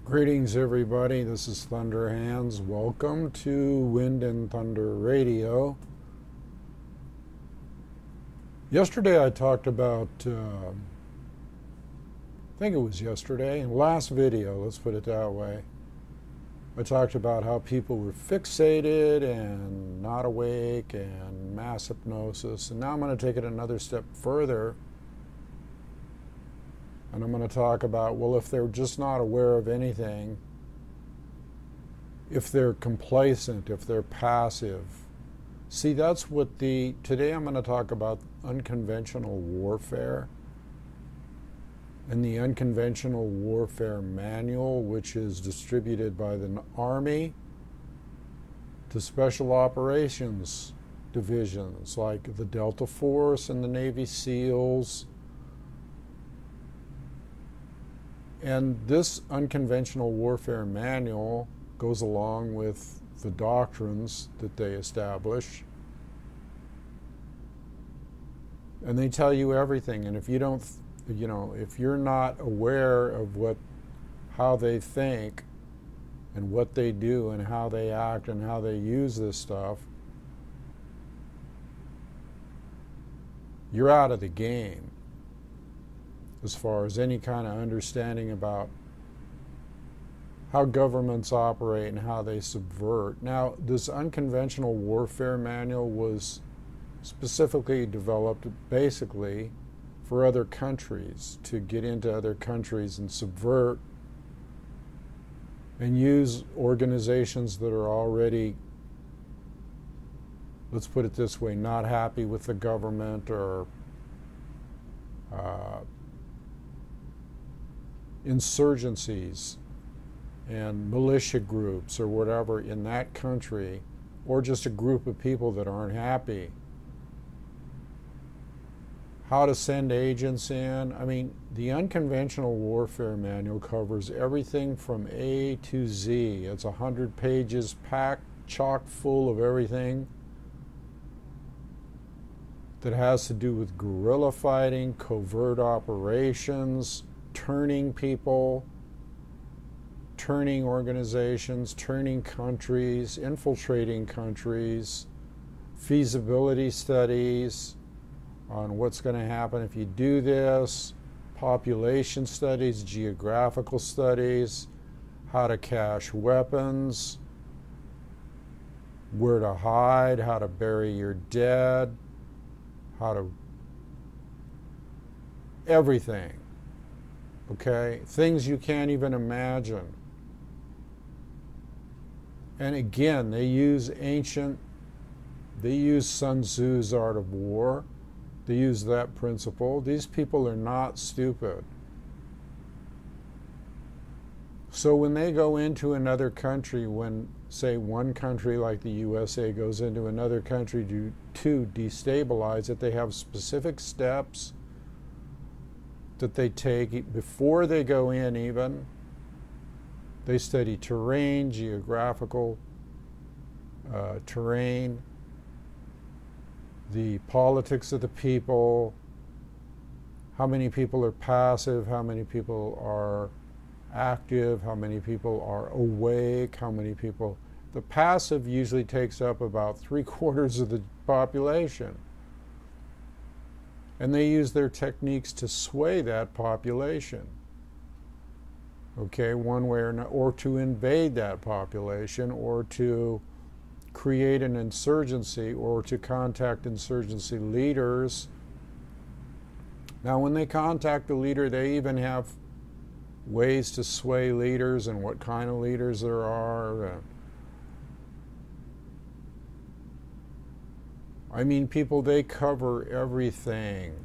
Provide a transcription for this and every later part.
Greetings, everybody. This is Thunderhands. Welcome to Wind and Thunder Radio. Yesterday I talked about, I think it was yesterday, in the last video, let's put it that way. I talked about how people were fixated and not awake and mass hypnosis. And now I'm going to take it another step further. And I'm going to talk about, well, if they're just not aware of anything, if they're complacent, if they're passive. See, that's what today I'm going to talk about unconventional warfare and the Unconventional Warfare Manual, which is distributed by the Army to Special Operations divisions like the Delta Force and the Navy SEALs. And this Unconventional Warfare Manual goes along with the doctrines that they establish. And they tell you everything. And if you don't, if you're not aware of how they think and what they do and how they act and how they use this stuff, you're out of the game as far as any kind of understanding about how governments operate and how they subvert. Now, this Unconventional Warfare Manual was specifically developed basically for other countries, to get into other countries and subvert and use organizations that are already, let's put it this way, not happy with the government or insurgencies and militia groups or whatever in that country, or just a group of people that aren't happy. How to send agents in. I mean, the Unconventional Warfare Manual covers everything from A to Z. It's 100 pages packed chock full of everything that has to do with guerrilla fighting, covert operations, turning people, turning organizations, turning countries, infiltrating countries, feasibility studies on what's going to happen if you do this, population studies, geographical studies, how to cache weapons, where to hide, how to bury your dead, how to everything. Okay, things you can't even imagine. And again, they use Sun Tzu's Art of War. They use that principle. These people are not stupid. So when they go into another country, when, say, one country like the USA goes into another country to destabilize it, they have specific steps that they take before they go in even. They study terrain, geographical terrain, the politics of the people, how many people are passive, how many people are active, how many people are awake, how many people... The passive usually takes up about 3/4 of the population. And they use their techniques to sway that population, okay, one way or another, or to invade that population, or to create an insurgency, or to contact insurgency leaders. Now, when they contact the leader, they even have ways to sway leaders and what kind of leaders there are. I mean, people, they cover everything.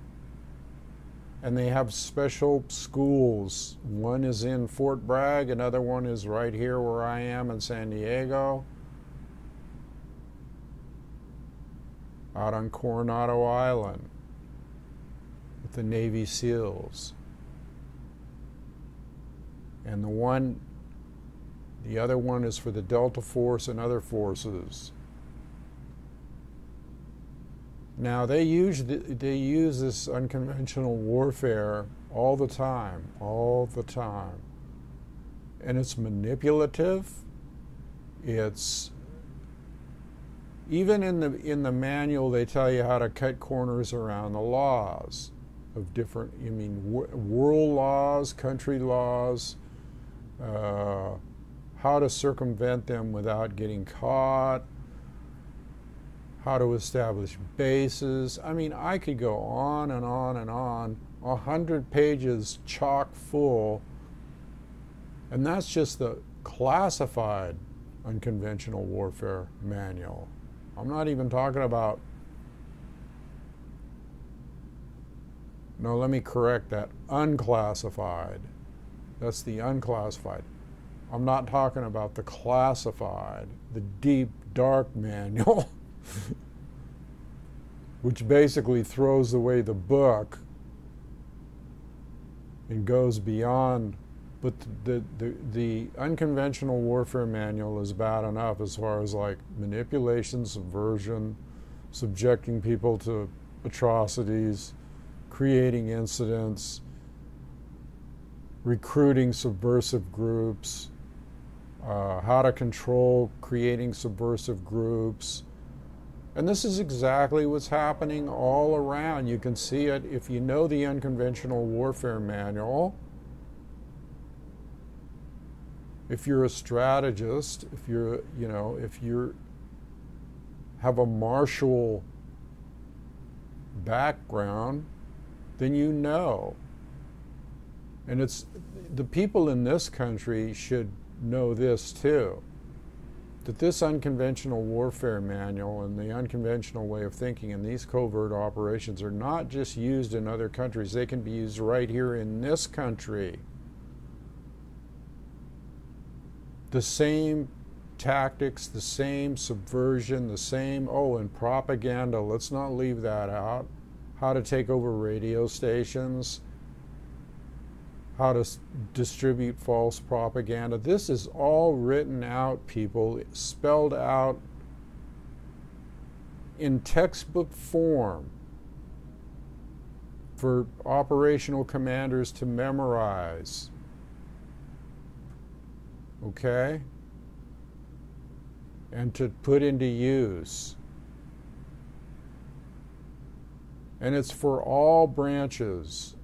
And they have special schools. One is in Fort Bragg, another one is right here where I am in San Diego, out on Coronado Island with the Navy SEALs. And the other one is for the Delta Force and other forces. Now, they use this unconventional warfare all the time. and it's manipulative. It's even in the manual they tell you how to cut corners around the laws of different, world laws, country laws, how to circumvent them without getting caught, how to establish bases. I could go on and on and on, 100 pages chock full, and that's just the classified unconventional warfare manual. I'm not even talking about, no, let me correct that, unclassified. That's the unclassified. I'm not talking about the classified, the deep, dark manual, which basically throws away the book and goes beyond. But the unconventional warfare manual is bad enough as far as like manipulation, subversion, subjecting people to atrocities, creating incidents, recruiting subversive groups, how to control creating subversive groups. And this is exactly what's happening all around. You can see it if you know the unconventional warfare manual. If you're a strategist, if you have a martial background, then you know. And it's the people in this country should know this too, that this unconventional warfare manual and the unconventional way of thinking and these covert operations are not just used in other countries, they can be used right here in this country. The same tactics, the same subversion, the same, and propaganda, let's not leave that out. How to take over radio stations, how to distribute false propaganda. This is all written out, people, spelled out in textbook form for operational commanders to memorize. Okay? And to put into use. And it's for all branches.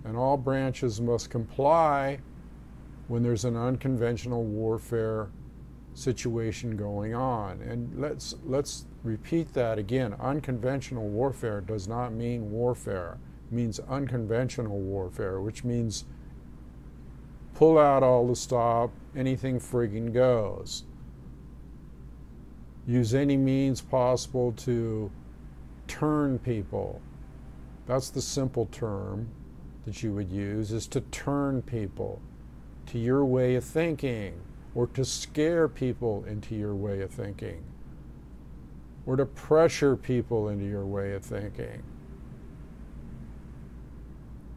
And all branches must comply when there's an unconventional warfare situation going on. And let's repeat that again. Unconventional warfare does not mean warfare. It means unconventional warfare, which means pull out all the stop, anything friggin' goes. Use any means possible to turn people. That's the simple term that you would use, is to turn people to your way of thinking, or to scare people into your way of thinking, or to pressure people into your way of thinking,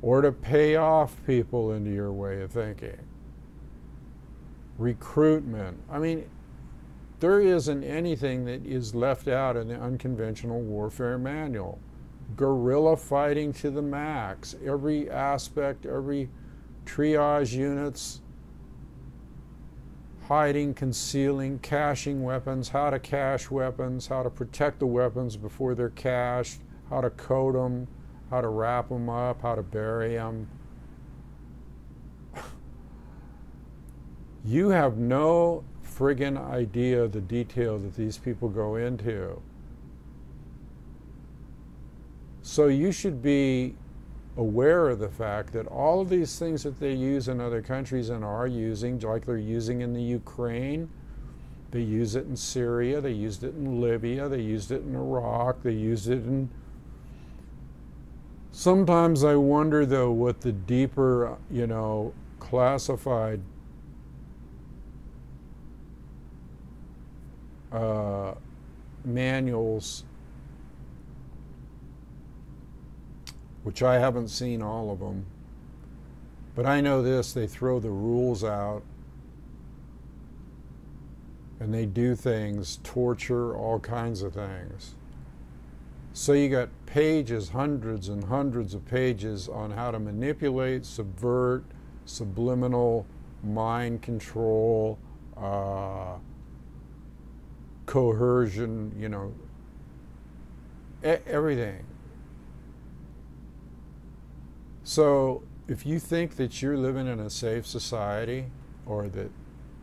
or to pay off people into your way of thinking. Recruitment. There isn't anything that is left out in the unconventional warfare manual. Guerrilla fighting to the max. Every aspect, every triage units, hiding, concealing, caching weapons, how to cache weapons, how to protect the weapons before they're cached, how to code them, how to wrap them up, how to bury them. You have no friggin' idea the detail that these people go into. So you should be aware of the fact that all of these things that they use in other countries and are using, like they're using in the Ukraine, they use it in Syria, they used it in Libya, they used it in Iraq, they used it in... Sometimes I wonder, though, what the deeper, classified manuals, which I haven't seen all of them, but I know this, they throw the rules out and they do things, torture, all kinds of things. So you got pages, hundreds and hundreds of pages on how to manipulate, subvert, subliminal, mind control, coercion, everything. So if you think that you're living in a safe society, or that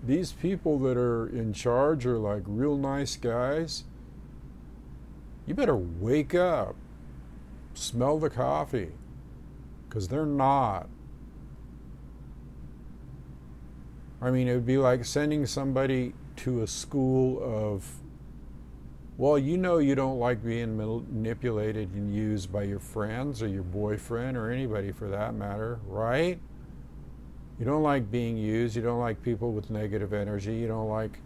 these people that are in charge are like real nice guys, you better wake up, smell the coffee, because they're not. I mean, it would be like sending somebody to a school of, well, you don't like being manipulated and used by your friends or your boyfriend or anybody for that matter, right? You don't like being used. You don't like people with negative energy. You don't like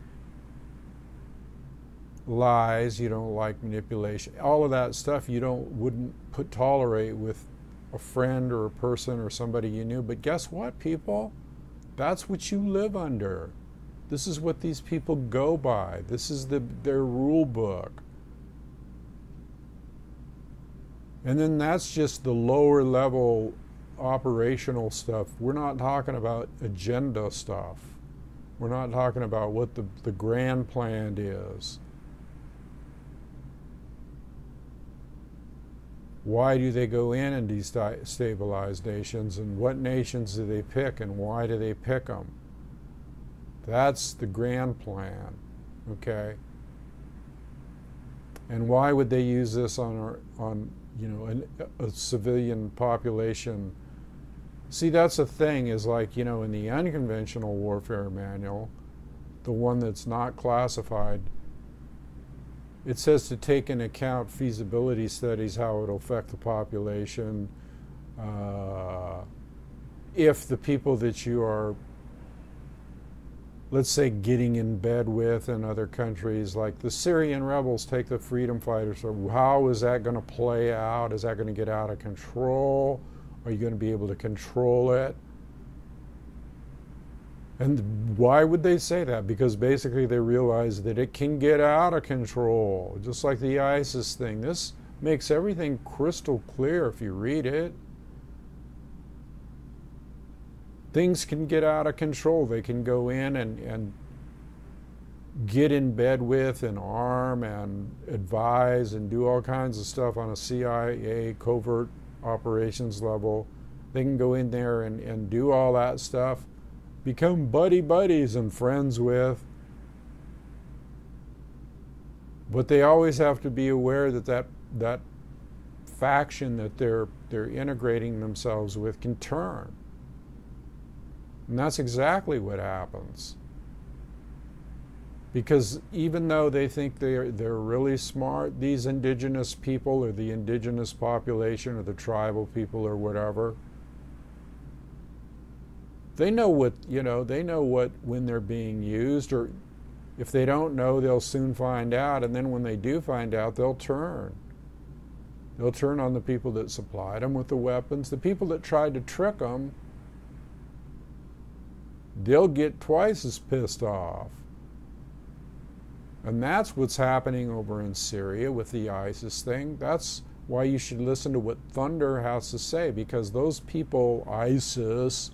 lies. You don't like manipulation. All of that stuff wouldn't tolerate with a friend or a person or somebody you knew. But guess what, people? That's what you live under. This is what these people go by. This is their rule book. And then that's just the lower level operational stuff. We're not talking about agenda stuff. We're not talking about what the grand plan is. Why do they go in and destabilize nations, and what nations do they pick, and why do they pick them? That's the grand plan, okay? And why would they use this on a civilian population? See, that's the thing, is like, in the unconventional warfare manual, the one that's not classified, it says to take into account feasibility studies, how it'll affect the population, if the people that you are, let's say, getting in bed with in other countries, like the Syrian rebels take the freedom fighters, so how is that going to play out? Is that going to get out of control? Are you going to be able to control it? And why would they say that? Because basically they realize that it can get out of control, just like the ISIS thing. This makes everything crystal clear if you read it. Things can get out of control. They can go in and get in bed with and arm and advise and do all kinds of stuff on a CIA covert operations level. They can go in there and do all that stuff, become buddies and friends with. But they always have to be aware that faction that they're integrating themselves with can turn. And that's exactly what happens. Because even though they think they're really smart, these indigenous people or the indigenous population or the tribal people or whatever, they know what when they're being used, or if they don't know, they'll soon find out, and then when they do find out, they'll turn. They'll turn on the people that supplied them with the weapons. The people that tried to trick them, they'll get twice as pissed off. And that's what's happening over in Syria with the ISIS thing. That's why you should listen to what Thunder has to say, because those people, ISIS,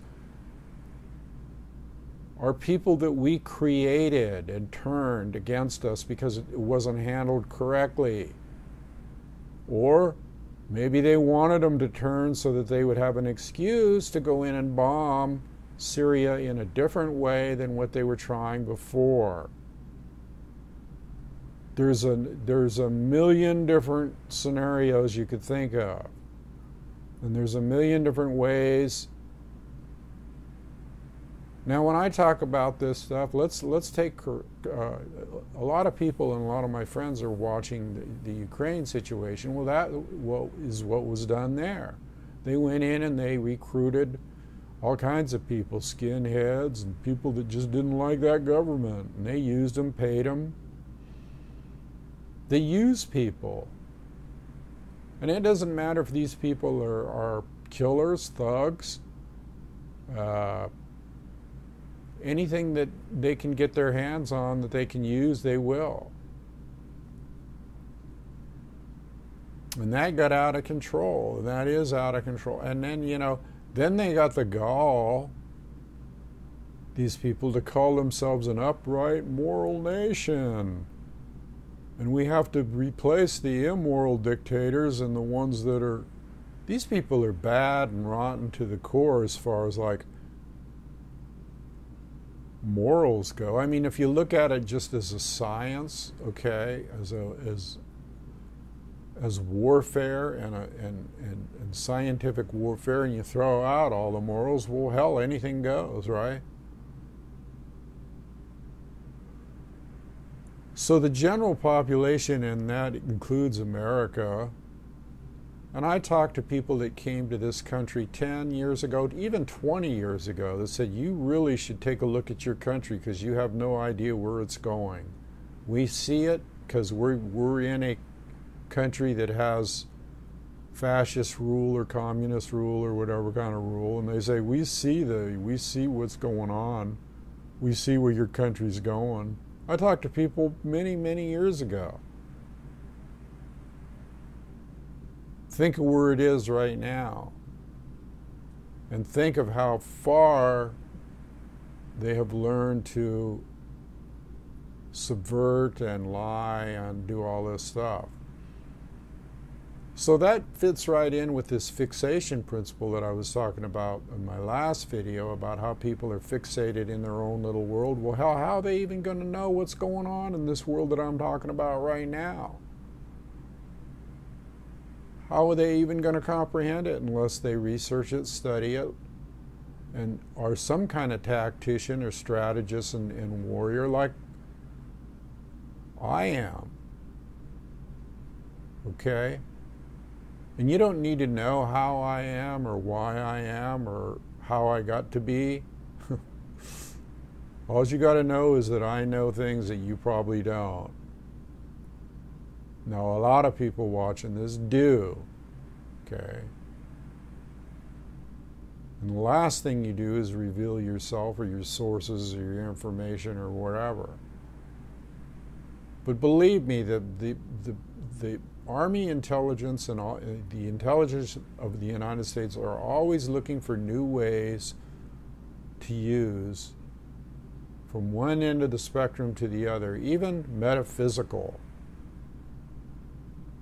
are people that we created and turned against us because it wasn't handled correctly. Or maybe they wanted them to turn so that they would have an excuse to go in and bomb Syria in a different way than what they were trying before. There's a million different scenarios you could think of. And there's a million different ways. Now, when I talk about this stuff, let's take a lot of people and a lot of my friends are watching the Ukraine situation. Well, that is what was done there. They went in and they recruited all kinds of people, skinheads and people that just didn't like that government. And they used them, paid them. They use people. And it doesn't matter if these people are killers, thugs, anything that they can get their hands on that they can use, they will. And that got out of control. That is out of control. And then, then they got the gall these people to call themselves an upright, moral nation. And we have to replace the immoral dictators and the ones that are... These people are bad and rotten to the core as far as like morals go. I mean, if you look at it just as a science, okay, as warfare and scientific warfare, and you throw out all the morals, well, hell, anything goes, right? So the general population, and that includes America, and I talked to people that came to this country 10 years ago, even 20 years ago, that said, you really should take a look at your country because you have no idea where it's going. We see it because we're in a country that has fascist rule or communist rule or whatever kind of rule, and they say, we see what's going on. We see where your country's going. I talked to people many, many years ago. Think of where it is right now. And think of how far they have learned to subvert and lie and do all this stuff. So that fits right in with this fixation principle that I was talking about in my last video about how people are fixated in their own little world. Well, how are they even going to know what's going on in this world that I'm talking about right now? How are they even going to comprehend it unless they research it, study it, and are some kind of tactician or strategist and warrior like I am? Okay? And you don't need to know how I am or why I am or how I got to be. All you got to know is that I know things that you probably don't. Now, a lot of people watching this do. Okay? And the last thing you do is reveal yourself or your sources or your information or whatever. But believe me, the Army intelligence and all, the intelligence of the United States are always looking for new ways to use from one end of the spectrum to the other, even metaphysical.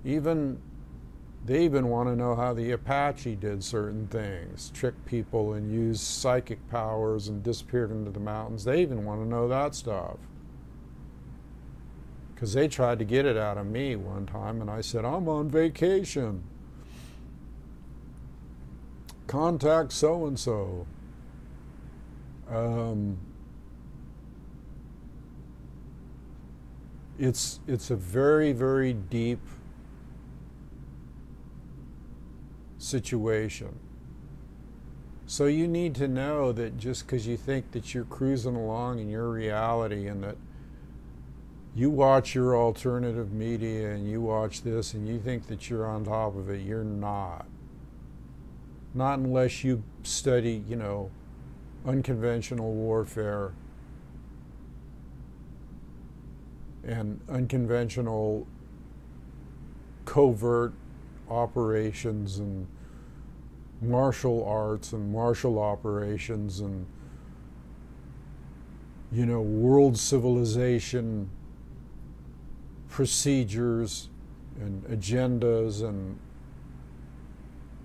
They even want to know how the Apache did certain things, trick people and use psychic powers and disappeared into the mountains. They even want to know that stuff. Because they tried to get it out of me one time, and I said, I'm on vacation. Contact so-and-so. It's a very, very deep situation. So you need to know that just because you think that you're cruising along in your reality and that you watch your alternative media and you watch this and you think that you're on top of it, you're not. Not unless you study, unconventional warfare and unconventional covert operations and martial arts and martial operations and, world civilization procedures and agendas, and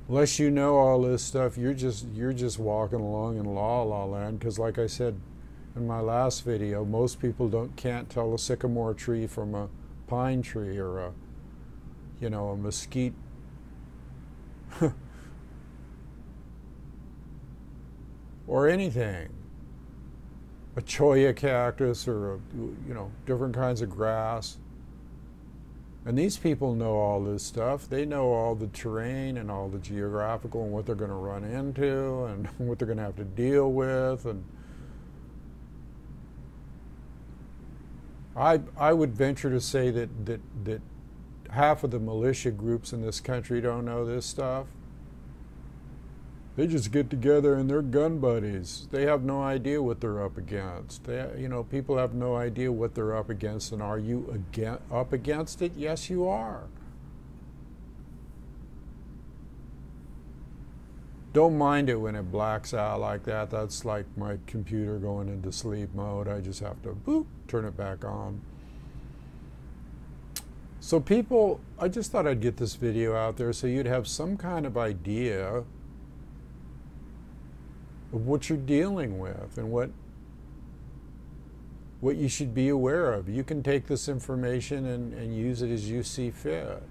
unless you know all this stuff, you're just walking along in la la land. Because like I said in my last video, most people can't tell a sycamore tree from a pine tree or a mesquite or anything, a cholla cactus or different kinds of grass. And these people know all this stuff. They know all the terrain and all the geographical and what they're going to run into and what they're going to have to deal with. And I would venture to say that half of the militia groups in this country don't know this stuff. They just get together and they're gun buddies. They have no idea what they're up against. People have no idea what they're up against. And are you up against it? Yes, you are. Don't mind it when it blacks out like that. That's like my computer going into sleep mode. I just have to boop, turn it back on. So people, I just thought I'd get this video out there so you'd have some kind of idea of what you're dealing with and what you should be aware of. You can take this information and use it as you see fit.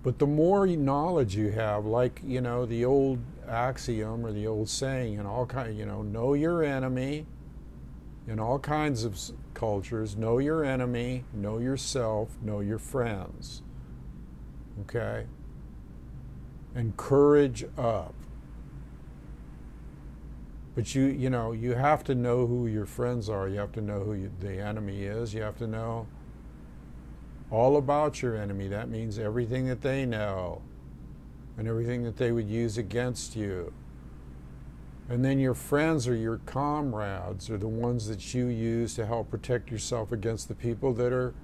But the more knowledge you have, like, you know, the old axiom or the old saying in all kinds, you know your enemy. In all kinds of cultures, know your enemy, know yourself, know your friends. Okay? And courage up. But you know, you have to know who your friends are. You have to know who the enemy is. You have to know all about your enemy. That means everything that they know and everything that they would use against you. And then your friends or your comrades are the ones that you use to help protect yourself against the people that are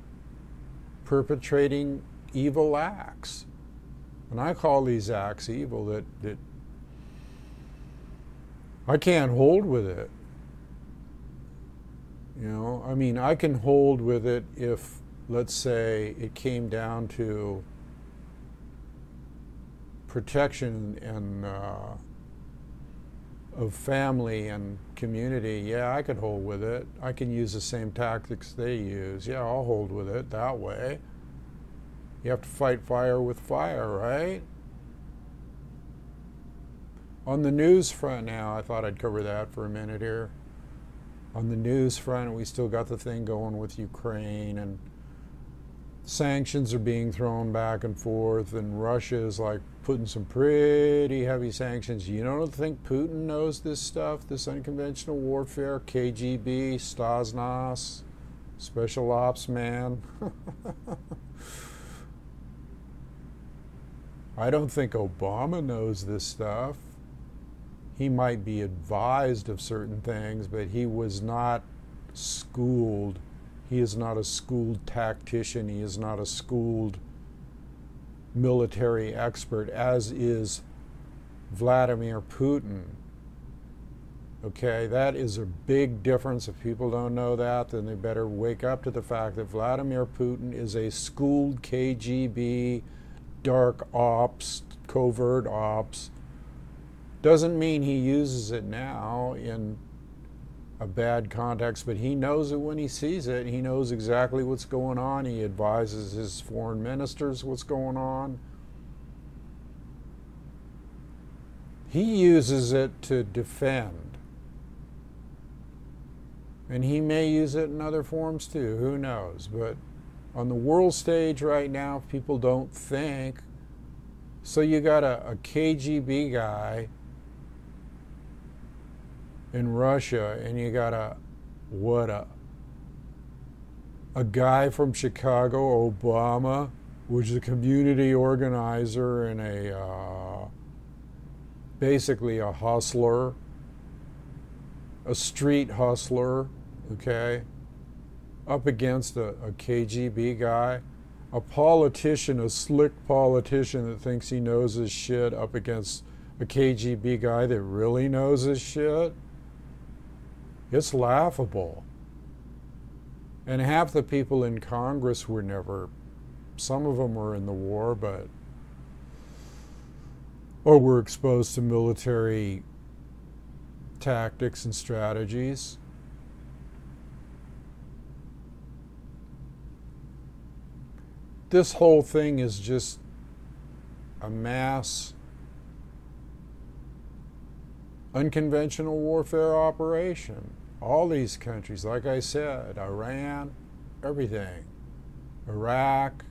perpetrating evil acts. And I call these acts evil that I can't hold with it. You know, I mean, I can hold with it if, let's say, it came down to protection and of family and community. Yeah, I could hold with it. I can use the same tactics they use. Yeah, I'll hold with it that way. You have to fight fire with fire, right? On the news front now, I thought I'd cover that for a minute here. On the news front, we still got the thing going with Ukraine, and sanctions are being thrown back and forth, and Russia is like putting some pretty heavy sanctions. You don't think Putin knows this stuff, this unconventional warfare, KGB, Stasnas, special ops man? I don't think Obama knows this stuff. He might be advised of certain things, but he was not schooled. He is not a schooled tactician. He is not a schooled military expert, as is Vladimir Putin. Okay, that is a big difference. If people don't know that, then they better wake up to the fact that Vladimir Putin is a schooled KGB, dark ops, covert ops. Doesn't mean he uses it now in a bad context, but he knows it when he sees it. He knows exactly what's going on. He advises his foreign ministers what's going on. He uses it to defend. And he may use it in other forms too, who knows. But on the world stage right now, people don't think. So you got a KGB guy in Russia, and you got a guy from Chicago, Obama, which is a community organizer and basically a hustler, a street hustler, okay, up against a KGB guy, a politician, a slick politician that thinks he knows his shit, up against a KGB guy that really knows his shit. It's laughable. And half the people in Congress were never, some of them were in the war, or were exposed to military tactics and strategies. This whole thing is just a mass unconventional warfare operation. All these countries, like I said, Iran, everything, Iraq.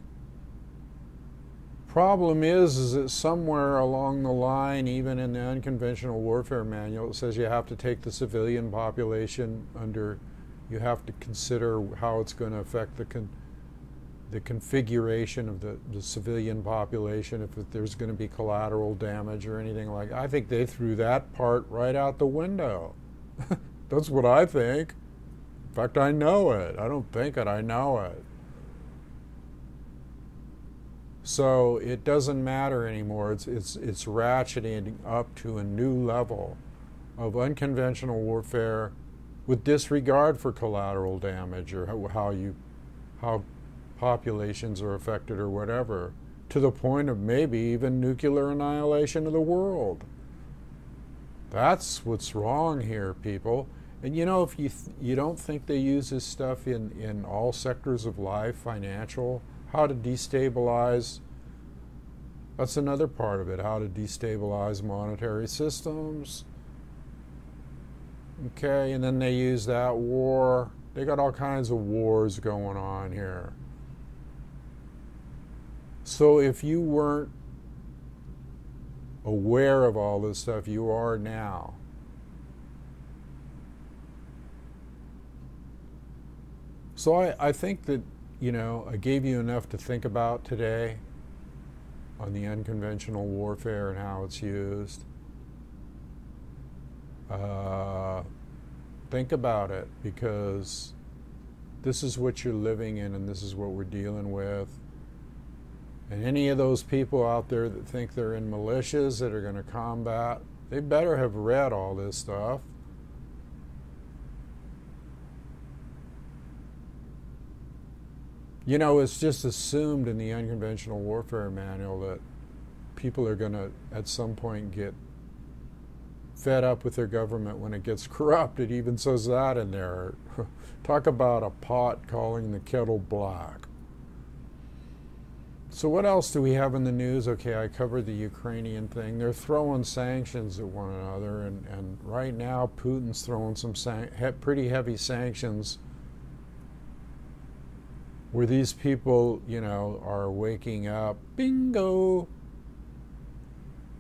Problem is that somewhere along the line, even in the unconventional warfare manual, it says you have to take the civilian population under, you have to consider how it's going to affect the configuration of the civilian population, if there's going to be collateral damage or anything like that. I think they threw that part right out the window. That's what I think. In fact, I know it. I don't think it, I know it. So it doesn't matter anymore. It's ratcheting up to a new level of unconventional warfare with disregard for collateral damage or how populations are affected or whatever, to the point of maybe even nuclear annihilation of the world. That's what's wrong here, people. And you know, if you don't think they use this stuff in all sectors of life, financial, how to destabilize, that's another part of it, how to destabilize monetary systems. Okay, and then they use that war. They got all kinds of wars going on here. So if you weren't aware of all this stuff, you are now. So I think that, you know, I gave you enough to think about today on the unconventional warfare and how it's used. Think about it, because this is what you're living in and this is what we're dealing with. And any of those people out there that think they're in militias that are going to combat, they better have read all this stuff. You know, it's just assumed in the unconventional warfare manual that people are going to, at some point, get fed up with their government when it gets corrupt. It even says that in there. Talk about a pot calling the kettle black. So what else do we have in the news? Okay, I covered the Ukrainian thing. They're throwing sanctions at one another, and right now Putin's throwing some pretty heavy sanctions where these people, you know, are waking up, bingo,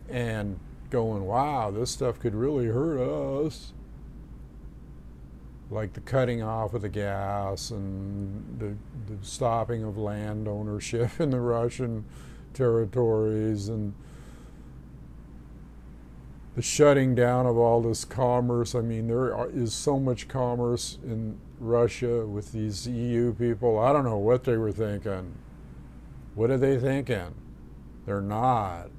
and going, wow, this stuff could really hurt us. Like the cutting off of the gas and the stopping of land ownership in the Russian territories and the shutting down of all this commerce. I mean, is so much commerce in Russia with these EU people. I don't know what they were thinking. What are they thinking? They're not.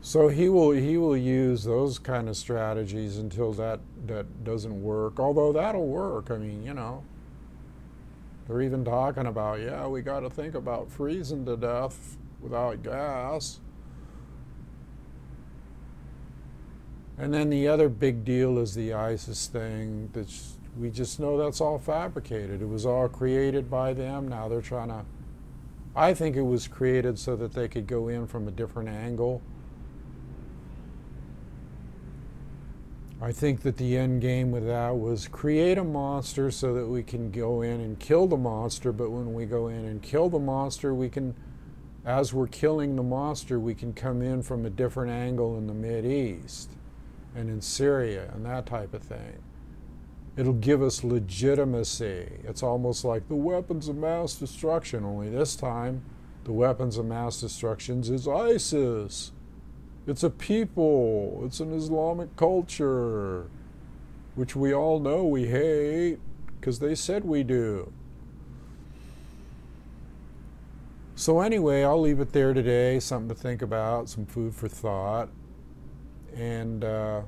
So he will use those kind of strategies until that doesn't work. Although that'll work. I mean, you know, they're even talking about, yeah, we got to think about freezing to death without gas. And then the other big deal is the ISIS thing. We just know that's all fabricated. It was all created by them. Now they're trying to, I think it was created so that they could go in from a different angle. I think that the end game with that was create a monster so that we can go in and kill the monster, but when we go in and kill the monster, we can, as we're killing the monster, we can come in from a different angle in the Mideast and in Syria and that type of thing. It'll give us legitimacy. It's almost like the weapons of mass destruction, only this time the weapons of mass destruction is ISIS. It's a people. It's an Islamic culture, which we all know we hate because they said we do. So anyway, I'll leave it there today. Something to think about, some food for thought. And I'll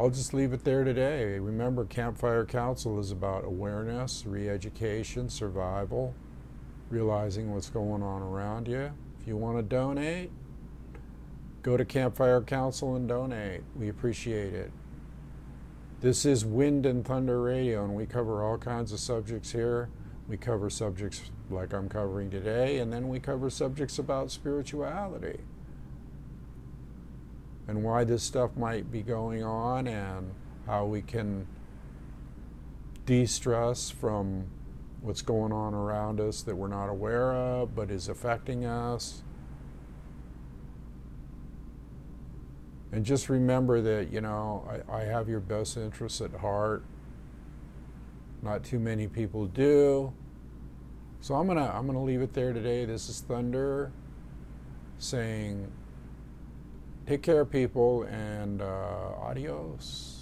just leave it there today. Remember, Campfire Council is about awareness, re-education, survival, realizing what's going on around you. If you want to donate, go to Campfire Council and donate. We appreciate it. This is Wind and Thunder Radio, and we cover all kinds of subjects here. We cover subjects like I'm covering today, and then we cover subjects about spirituality and why this stuff might be going on and how we can de-stress from what's going on around us that we're not aware of but is affecting us. And just remember that, you know, I have your best interests at heart. Not too many people do. So I'm gonna leave it there today. This is Thunder saying take care, people, and adios.